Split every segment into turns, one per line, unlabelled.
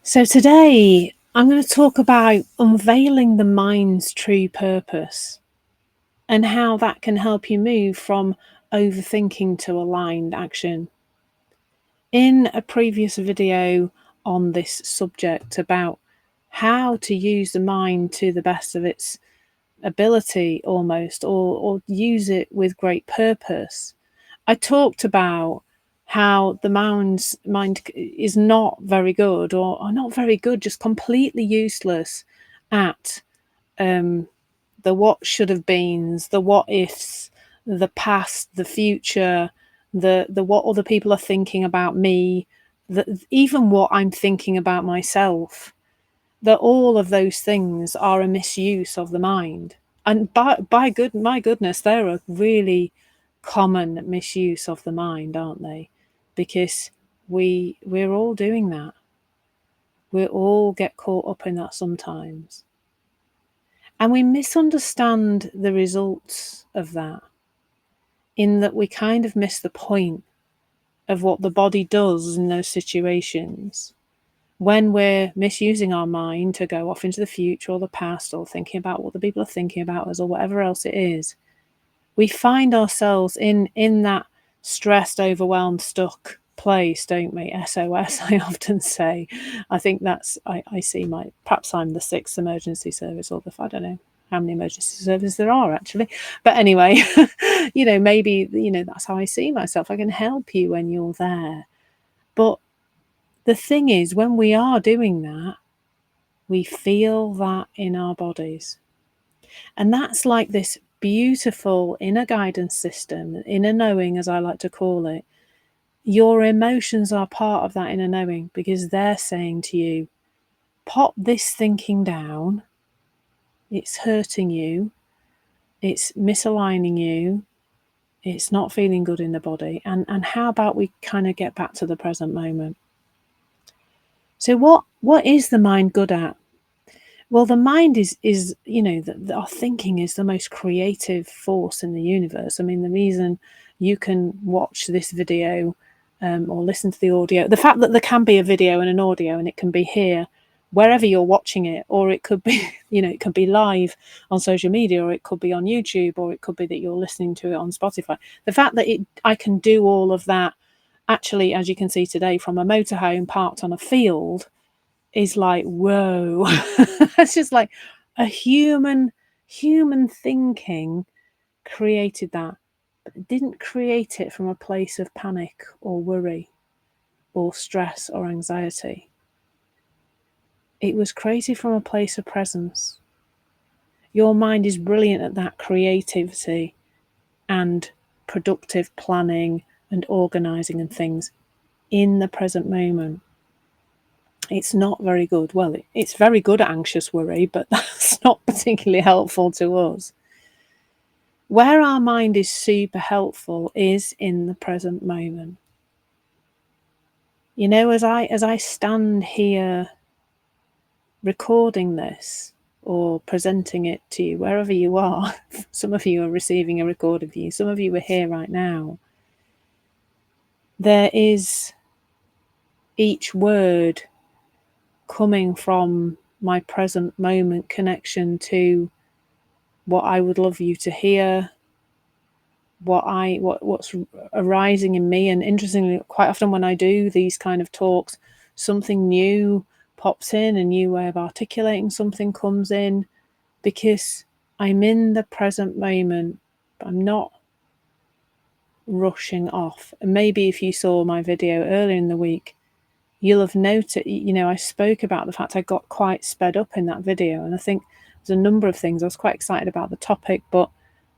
So today I'm going to talk about unveiling the mind's true purpose and how that can help you move from overthinking to aligned action. In a previous video on this subject about how to use the mind to the best of its ability almost, or use it with great purpose, I talked about how the mind is not very good, or not very good, just completely useless at the what should have beens, the what ifs, the past, the future, the what other people are thinking about me, even what I'm thinking about myself. That all of those things are a misuse of the mind, and my goodness, they're a really common misuse of the mind, aren't they? Because we're all doing that. We all get caught up in that sometimes, and we misunderstand the results of that, in that we kind of miss the point of what the body does in those situations when we're misusing our mind to go off into the future or the past, or thinking about what the people are thinking about us, or whatever else it is. We find ourselves in that stressed, overwhelmed, stuck place, don't we? SOS, I often say. I think that's, I see perhaps I'm the sixth emergency service, or I don't know how many emergency services there are actually. But anyway, maybe, that's how I see myself. I can help you when you're there. But the thing is, when we are doing that, we feel that in our bodies. And that's like this beautiful inner guidance system, inner knowing, as I like to call it. Your emotions are part of that inner knowing, because they're saying to you, pop this thinking down. It's hurting you. It's misaligning you. It's not feeling good in the body. And how about we kind of get back to the present moment? So what is the mind good at? Well, the mind is our thinking is the most creative force in the universe. I mean, the reason you can watch this video or listen to the audio, the fact that there can be a video and an audio, and it can be here wherever you're watching it, or it could be, it could be live on social media, or it could be on YouTube, or it could be that you're listening to it on Spotify. The fact that I can do all of that, actually, as you can see today, from a motorhome parked on a field, is like, whoa. It's just like a human thinking created that, but it didn't create it from a place of panic or worry or stress or anxiety. It was created from a place of presence. Your mind is brilliant at that creativity and productive planning and organizing and things in the present moment. It's not very good. Well, it's very good at anxious worry, but that's not particularly helpful to us. Where our mind is super helpful is in the present moment. As I stand here recording this or presenting it to you, wherever you are, some of you are receiving a recorded view, some of you are here right now, there is each word coming from my present moment connection to what I would love you to hear, what's arising in me. And interestingly, quite often when I do these kind of talks, something new pops in, a new way of articulating something comes in, because I'm in the present moment. I'm not rushing off. And maybe if you saw my video earlier in the week, you'll have noted, I spoke about the fact I got quite sped up in that video. And I think there's a number of things. I was quite excited about the topic, but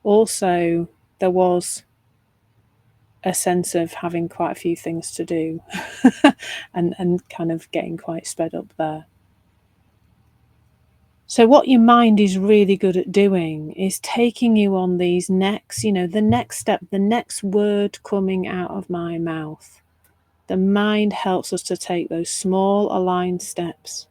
also there was a sense of having quite a few things to do and kind of getting quite sped up there. So what your mind is really good at doing is taking you on these next, the next step, the next word coming out of my mouth. The mind helps us to take those small aligned steps.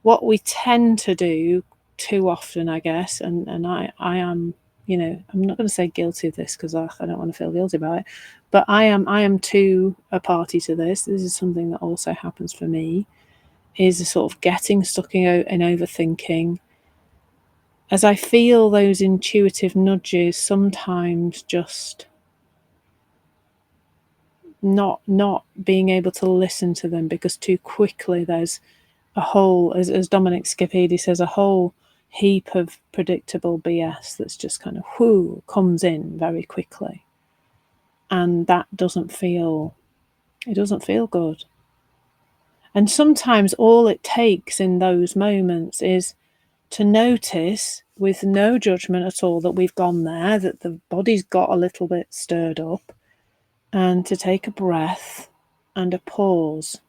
What we tend to do too often, I guess, and I am, I'm not going to say guilty of this, because I don't want to feel guilty about it, but I am too a party to this. This is something that also happens for me, is a sort of getting stuck in overthinking, as I feel those intuitive nudges sometimes just not being able to listen to them, because too quickly there's a whole, as Dominic Scapidi says, a whole heap of predictable BS that's just kind of comes in very quickly, and that doesn't feel good. And sometimes all it takes in those moments is to notice, with no judgment at all, that we've gone there, that the body's got a little bit stirred up, and to take a breath and a pause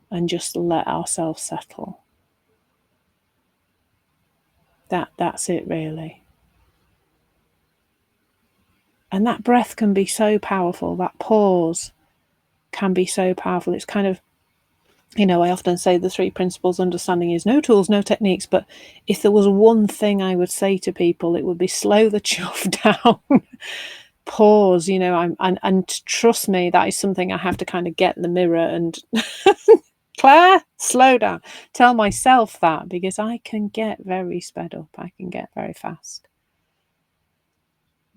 and just let ourselves settle. That's it, really. And that breath can be so powerful. That pause can be so powerful. It's kind of, I often say the 3 principles understanding is no tools, no techniques. But if there was one thing I would say to people, it would be slow the chuff down. Pause, and trust me, that is something I have to kind of get in the mirror and Claire, slow down. Tell myself that, because I can get very sped up. I can get very fast.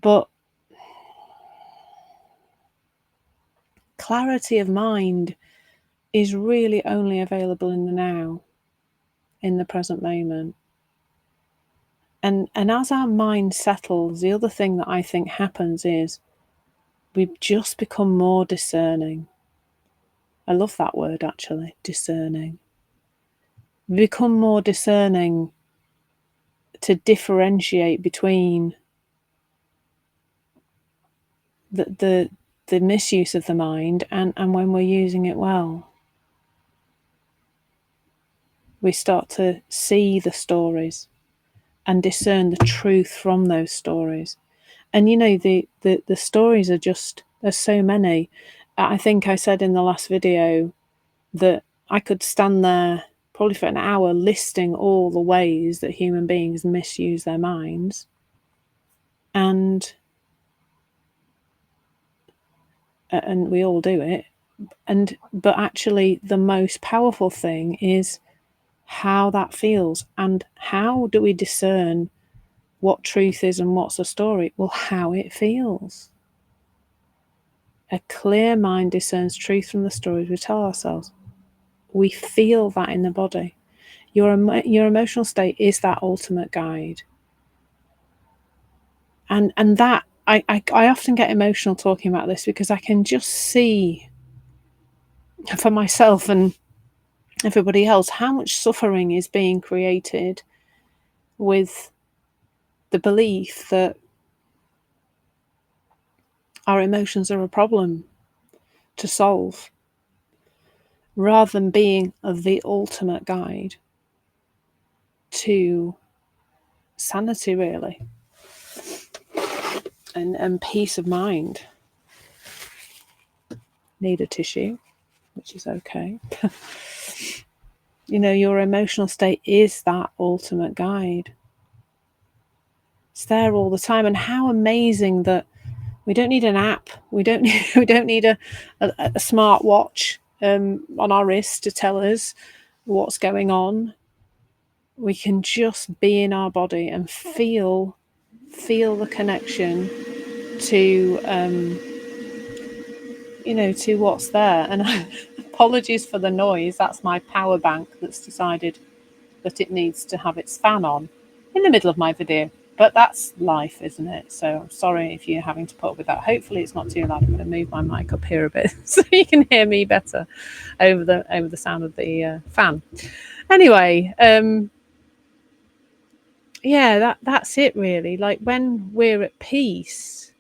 But clarity of mind is really only available in the now, in the present moment. And as our mind settles, the other thing that I think happens is we just become more discerning. I love that word, actually, discerning. We become more discerning to differentiate between the misuse of the mind and when we're using it well. We start to see the stories and discern the truth from those stories. And the stories are just, there's so many. I think I said in the last video that I could stand there probably for an hour listing all the ways that human beings misuse their minds. And we all do it. But actually the most powerful thing is how that feels. And how do we discern what truth is and what's a story? Well, how it feels. A clear mind discerns truth from the stories we tell ourselves. We feel that in the body. Your emotional state is that ultimate guide. And that, I often get emotional talking about this, because I can just see for myself and everybody else how much suffering is being created with the belief that our emotions are a problem to solve, rather than being the ultimate guide to sanity, really, and peace of mind. Need a tissue, which is okay. Your emotional state is that ultimate guide. It's there all the time. And how amazing that we don't need an app. We don't need a smart watch on our wrist to tell us what's going on. We can just be in our body and feel the connection to to what's there. And apologies for the noise. That's my power bank that's decided that it needs to have its fan on in the middle of my video. But that's life, isn't it? So I'm sorry if you're having to put up with that. Hopefully it's not too loud. I'm going to move my mic up here a bit so you can hear me better over the sound of the fan. Anyway, that's it, really. Like, when we're at peace,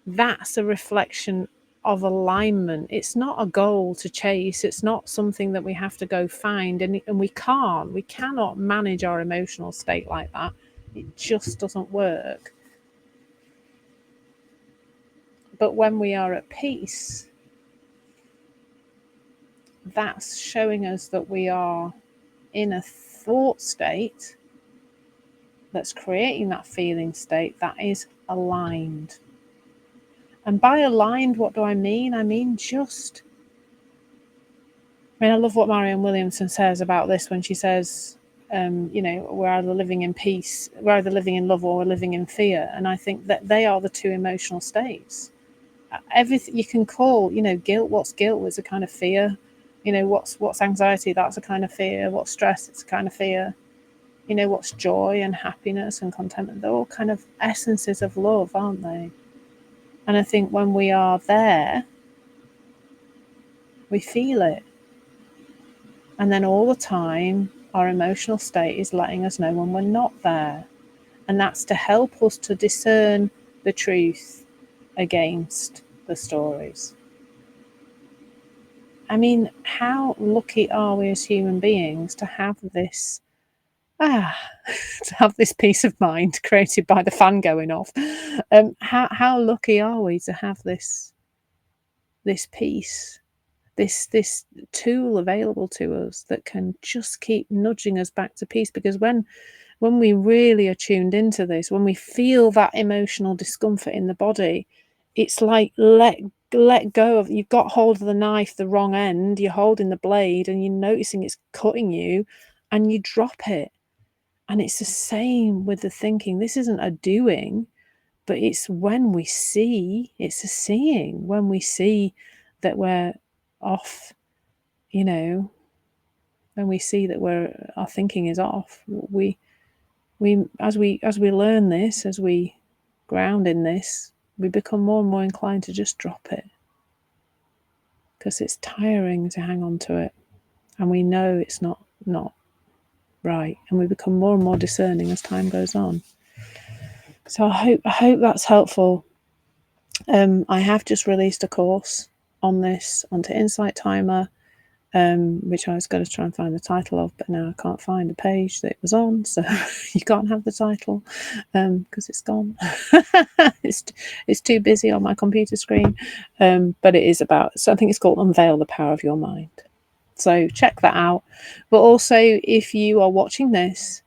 that's a reflection of alignment. It's not a goal to chase. It's not something that we have to go find, and we cannot manage our emotional state like that. It just doesn't work. But when we are at peace, that's showing us that we are in a thought state that's creating that feeling state that is aligned. And by aligned, what do I mean? I mean just I mean, I love what Marianne Williamson says about this when she says, we're either living in peace, we're either living in love, or we're living in fear. And I think that they are the two emotional states. Everything you can call, guilt. What's guilt? It's a kind of fear. What's anxiety? That's a kind of fear. What's stress? It's a kind of fear. What's joy and happiness and contentment? They're all kind of essences of love, aren't they? And I think when we are there, we feel it. And then all the time, our emotional state is letting us know when we're not there. And that's to help us to discern the truth against the stories. I mean, how lucky are we as human beings to have this to have this peace of mind created by the fan going off? How lucky are we to have this peace, this tool available to us that can just keep nudging us back to peace? Because when we really are tuned into this, when we feel that emotional discomfort in the body, it's like let go of, you've got hold of the knife, the wrong end, you're holding the blade and you're noticing it's cutting you, and you drop it. And it's the same with the thinking. This isn't a doing, but it's when we see, it's a seeing. When we see that we're off, when we see that our thinking is off, we as we learn this, as we ground in this, we become more and more inclined to just drop it, because it's tiring to hang on to it, and we know it's not right, and we become more and more discerning as time goes on. So I hope that's helpful. I have just released a course on this onto Insight Timer, which I was going to try and find the title of, but now I can't find the page that it was on, so you can't have the title because it's gone. It's too busy on my computer screen, but it is about, so I think it's called Unveil the Power of Your Mind. So check that out. But also, if you are watching this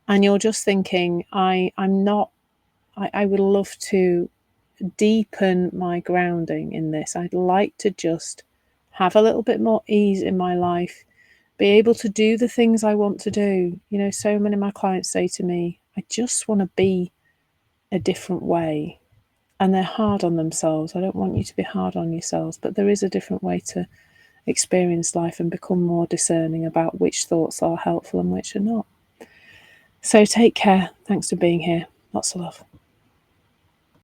and you're just thinking, I would love to deepen my grounding in this. I'd like to just have a little bit more ease in my life, be able to do the things I want to do. So many of my clients say to me, I just want to be a different way. And they're hard on themselves. I don't want you to be hard on yourselves, but there is a different way to experience life and become more discerning about which thoughts are helpful and which are not. So take care. Thanks for being here. Lots of love.